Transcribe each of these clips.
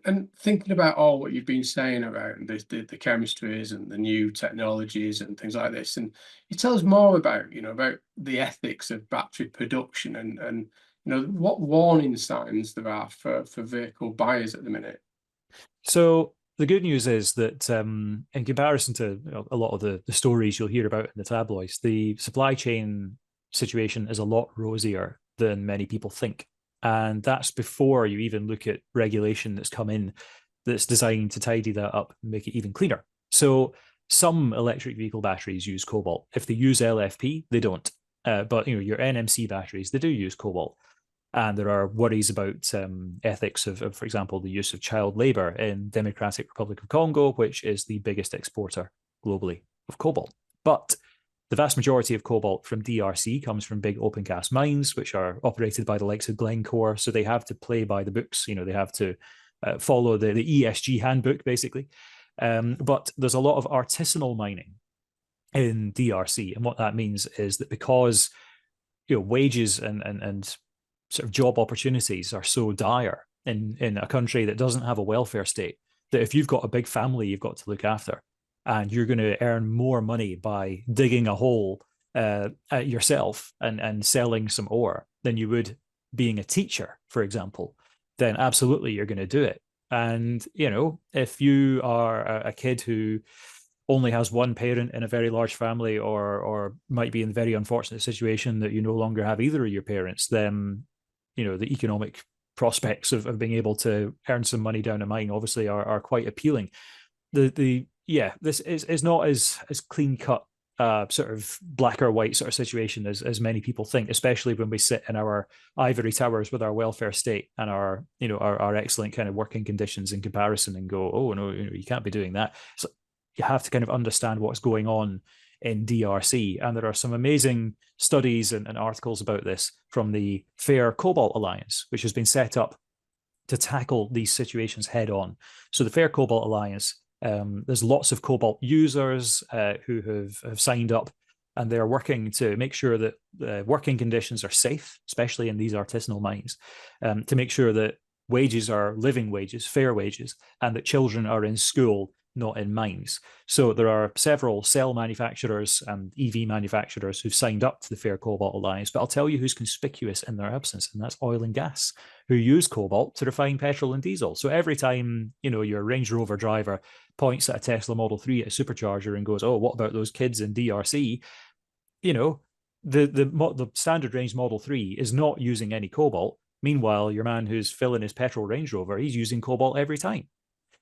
And thinking about all what you've been saying about the chemistries and the new technologies and things like this, and you tell us more about about the ethics of battery production and what warning signs there are for vehicle buyers at the minute. So the good news is that in comparison to a lot of the stories you'll hear about in the tabloids, the supply chain situation is a lot rosier than many people think. And that's before you even look at regulation that's come in that's designed to tidy that up and make it even cleaner. So some electric vehicle batteries use cobalt. If they use LFP, they don't. But your NMC batteries, they do use cobalt. And there are worries about ethics of, for example, the use of child labor in Democratic Republic of Congo, which is the biggest exporter globally of cobalt. But the vast majority of cobalt from DRC comes from big open cast mines, which are operated by the likes of Glencore. So they have to play by the books. They have to follow the ESG handbook, basically. But there's a lot of artisanal mining in DRC. And what that means is that because wages and sort of job opportunities are so dire in a country that doesn't have a welfare state, that if you've got a big family you've got to look after, and you're going to earn more money by digging a hole yourself and selling some ore than you would being a teacher, for example, then absolutely you're going to do it. And if you are a kid who only has one parent in a very large family, or might be in a very unfortunate situation that you no longer have either of your parents, then the economic prospects of being able to earn some money down a mine obviously are quite appealing. This is not as clean cut sort of black or white sort of situation as many people think, especially when we sit in our ivory towers with our welfare state and our excellent kind of working conditions in comparison, and go, oh no, you can't be doing that. So you have to kind of understand what's going on in DRC. And there are some amazing studies and articles about this from the Fair Cobalt Alliance, which has been set up to tackle these situations head on. So the Fair Cobalt Alliance, there's lots of cobalt users who have signed up, and they're working to make sure that the working conditions are safe, especially in these artisanal mines, to make sure that wages are living wages, fair wages, and that children are in school, not in mines. So there are several cell manufacturers and EV manufacturers who've signed up to the Fair Cobalt Alliance, but I'll tell you who's conspicuous in their absence, and that's oil and gas, who use cobalt to refine petrol and diesel. So every time, your Range Rover driver points at a Tesla Model 3 at a supercharger and goes, oh, what about those kids in DRC? The standard range Model 3 is not using any cobalt. Meanwhile, your man who's filling his petrol Range Rover, he's using cobalt every time.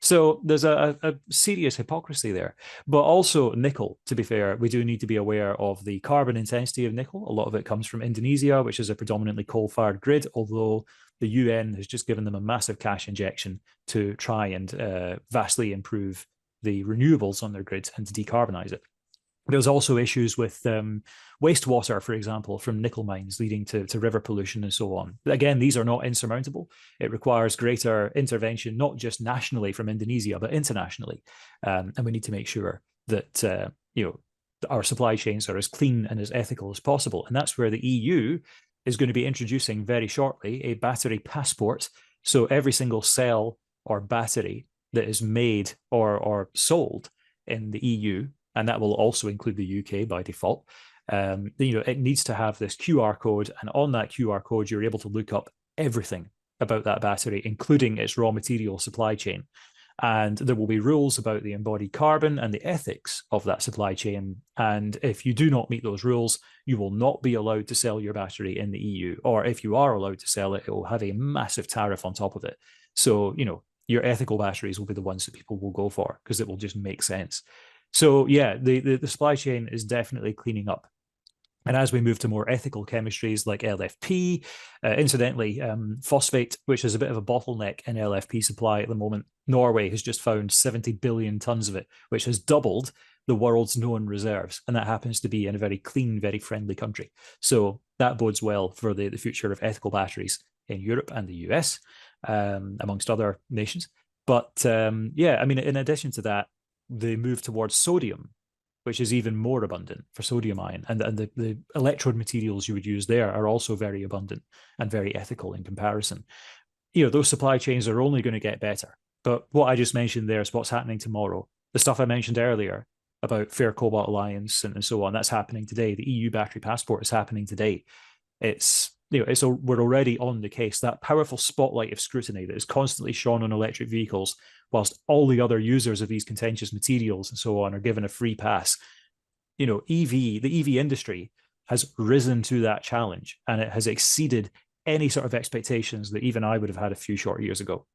So there's a serious hypocrisy there. But also nickel, to be fair, we do need to be aware of the carbon intensity of nickel. A lot of it comes from Indonesia, which is a predominantly coal-fired grid, although the UN has just given them a massive cash injection to try and vastly improve the renewables on their grid and to decarbonize it. There's also issues with wastewater, for example, from nickel mines leading to river pollution and so on. But again, these are not insurmountable. It requires greater intervention, not just nationally from Indonesia, but internationally. And we need to make sure that our supply chains are as clean and as ethical as possible. And that's where the EU is going to be introducing very shortly a battery passport. So every single cell or battery that is made or sold in the EU, and that will also include the UK by default, it needs to have this QR code, and on that QR code, you're able to look up everything about that battery, including its raw material supply chain. And there will be rules about the embodied carbon and the ethics of that supply chain. And if you do not meet those rules, you will not be allowed to sell your battery in the EU. Or if you are allowed to sell it, it will have a massive tariff on top of it. So, your ethical batteries will be the ones that people will go for because it will just make sense. So yeah, the supply chain is definitely cleaning up. And as we move to more ethical chemistries like LFP, incidentally, phosphate, which is a bit of a bottleneck in LFP supply at the moment, Norway has just found 70 billion tons of it, which has doubled the world's known reserves. And that happens to be in a very clean, very friendly country. So that bodes well for the future of ethical batteries in Europe and the US, amongst other nations. But in addition to that, the move towards sodium, which is even more abundant for sodium ion, and the electrode materials you would use there are also very abundant and very ethical in comparison. those supply chains are only going to get better. But what I just mentioned there is what's happening tomorrow. The stuff I mentioned earlier about Fair Cobalt Alliance and so on, that's happening today. The EU battery passport is happening today. We're already on the case. That powerful spotlight of scrutiny that is constantly shone on electric vehicles, whilst all the other users of these contentious materials and so on are given a free pass. The EV industry has risen to that challenge, and it has exceeded any sort of expectations that even I would have had a few short years ago.